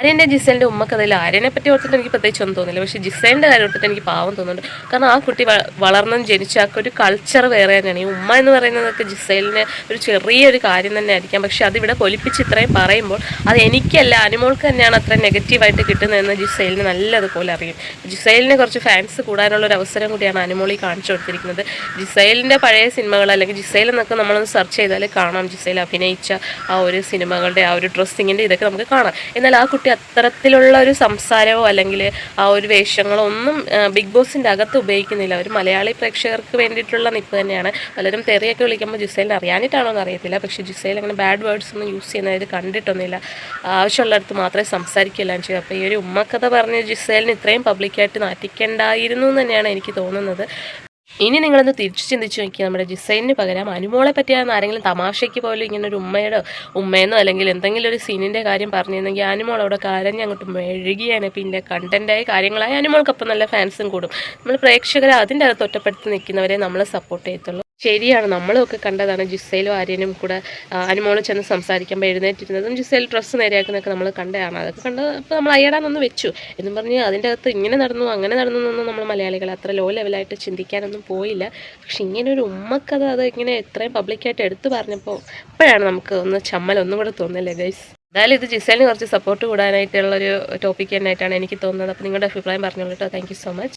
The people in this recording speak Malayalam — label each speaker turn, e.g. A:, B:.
A: ആര്യൻ്റെ ജിസേലിൻ്റെ ഉമ്മക്കഥയിൽ ആര്യനെ പറ്റി ഓർത്തിട്ട് എനിക്ക് പ്രത്യേകിച്ചൊന്നും തോന്നില്ല. പക്ഷേ ജിസേലിൻ്റെ കാര്യം ഓർത്തിട്ട് എനിക്ക് പാവം തോന്നുന്നുണ്ട്. കാരണം ആ കുട്ടി വളർന്നും ജനിച്ച ആ ഒരു കൾച്ചർ വേറെ തന്നെയാണ്. ഈ ഉമ്മ എന്ന് പറയുന്നതൊക്കെ ജിസേലിന് ഒരു ചെറിയൊരു കാര്യം തന്നെ ആയിരിക്കാം. പക്ഷെ അതിവിടെ പൊലിപ്പിച്ച് ഇത്രയും പറയുമ്പോൾ അത് എനിക്കല്ല അനുമോൾക്ക് തന്നെയാണ് അത്ര നെഗറ്റീവായിട്ട് കിട്ടുന്നതെന്ന് ജിസേലിന് നല്ലതുപോലെ അറിയും. ജിസേലിന് കുറച്ച് ഫാൻസ് കൂടാനുള്ള ഒരു അവസരം കൂടിയാണ് അനുമോളി കാണിച്ചു കൊടുത്തിരിക്കുന്നത്. ജിസേലിൻ്റെ പഴയ സിനിമകൾ അല്ലെങ്കിൽ ജിസേൽ എന്നൊക്കെ നമ്മളൊന്ന് സെർച്ച് ചെയ്താൽ കാണാം. ജിസേൽ അഭിനയിച്ച ആ ഒരു സിനിമകളുടെ ആ ഒരു ഡ്രസ്സിങ്ങിൻ്റെ ഇതൊക്കെ നമുക്ക് കാണാം. എന്നാൽ ആ കുട്ടി അത്തരത്തിലുള്ള ഒരു സംസാരമോ അല്ലെങ്കിൽ ആ ഒരു വേഷങ്ങളോ ഒന്നും ബിഗ് ബോസിൻ്റെ അകത്ത് ഉപയോഗിക്കുന്നില്ല. ഒരു മലയാളി പ്രേക്ഷകർക്ക് വേണ്ടിയിട്ടുള്ള നിപ്പ് തന്നെയാണ്. പലരും തെറിയൊക്കെ വിളിക്കുമ്പോൾ ജിസേലിന് അറിയാനിട്ടാണോ എന്ന് അറിയത്തില്ല. പക്ഷേ ജിസേൽ അങ്ങനെ ബാഡ് വേർഡ്സ് ഒന്നും യൂസ് ചെയ്യുന്നതായിട്ട് കണ്ടിട്ടൊന്നുമില്ല. ആവശ്യമുള്ളിടത്ത് മാത്രമേ സംസാരിക്കുകയെല്ലാം ചെയ്യും. അപ്പോൾ ഈ ഒരു ഉമ്മക്കഥ പറഞ്ഞ് ജിസേലിന് ഇത്രയും പബ്ലിക്കായിട്ട് നാറ്റിക്കേണ്ടായിരുന്നു എന്ന് തന്നെയാണ് എനിക്ക് തോന്നുന്നത്. ഇനി നിങ്ങളൊന്ന് തിരിച്ചു ചിന്തിച്ച് നോക്കിയാൽ നമ്മുടെ ജിസൈലിന് പകരം അനുമോളെ പറ്റിയാണെന്ന് ആരെങ്കിലും തമാശയ്ക്ക് പോലും ഇങ്ങനെ ഒരു ഉമ്മയെന്നോ അല്ലെങ്കിൽ എന്തെങ്കിലും ഒരു സീനിൻ്റെ കാര്യം പറഞ്ഞിരുന്നെങ്കിൽ അനുമോൾ അവിടെ കരഞ്ഞ് അങ്ങോട്ട് മെഴുകിയാണ്. പിന്നെ കണ്ടൻറ്റായ കാര്യങ്ങളായ അനുമോൾക്കൊപ്പം നല്ല ഫാൻസും കൂടും. നമ്മൾ പ്രേക്ഷകരെ അതിൻ്റെ അകത്ത് ഒറ്റപ്പെടുത്തി നിൽക്കുന്നവരെ നമ്മൾ സപ്പോർട്ട് ചെയ്യത്തുള്ളൂ. ശരിയാണ്, നമ്മളൊക്കെ കണ്ടതാണ് ജിസയിലും ആര്യനും കൂടെ അനുമോള് ചെന്ന് സംസാരിക്കുമ്പോൾ എഴുന്നേറ്റിരുന്നതും ജിസയിൽ ഡ്രസ്സ് നേരെയാക്കുന്നതൊക്കെ നമ്മൾ കണ്ടതാണ്. അതൊക്കെ കണ്ട് അപ്പോൾ നമ്മൾ അയ്യടാന്നൊന്ന് വെച്ചു എന്നും പറഞ്ഞ് അതിൻ്റെ അകത്ത് ഇങ്ങനെ നടന്നു അങ്ങനെ നടന്നു എന്നൊന്നും നമ്മൾ മലയാളികൾ അത്ര ലോ ലെവലായിട്ട് ചിന്തിക്കാനൊന്നും പോയില്ല. പക്ഷെ ഇങ്ങനെ ഒരു ഉമ്മക്കഥ അത് ഇങ്ങനെ എത്രയും പബ്ലിക്കായിട്ട് എടുത്തു പറഞ്ഞപ്പോൾ അപ്പോഴാണ് നമുക്ക് ഒന്ന് ചമ്മലൊന്നും കൂടെ തോന്നില്ലേ ഗൈസ്. എന്തായാലും ഇത് ജിസേലിന് കുറച്ച് സപ്പോർട്ട് കൂടാനായിട്ടുള്ളൊരു ടോപ്പിക്ക് തന്നെയായിട്ടാണ് എനിക്ക് തോന്നുന്നത്. അപ്പോൾ നിങ്ങളുടെ അഭിപ്രായം പറഞ്ഞോളൂ കേട്ടോ. Thank you so much.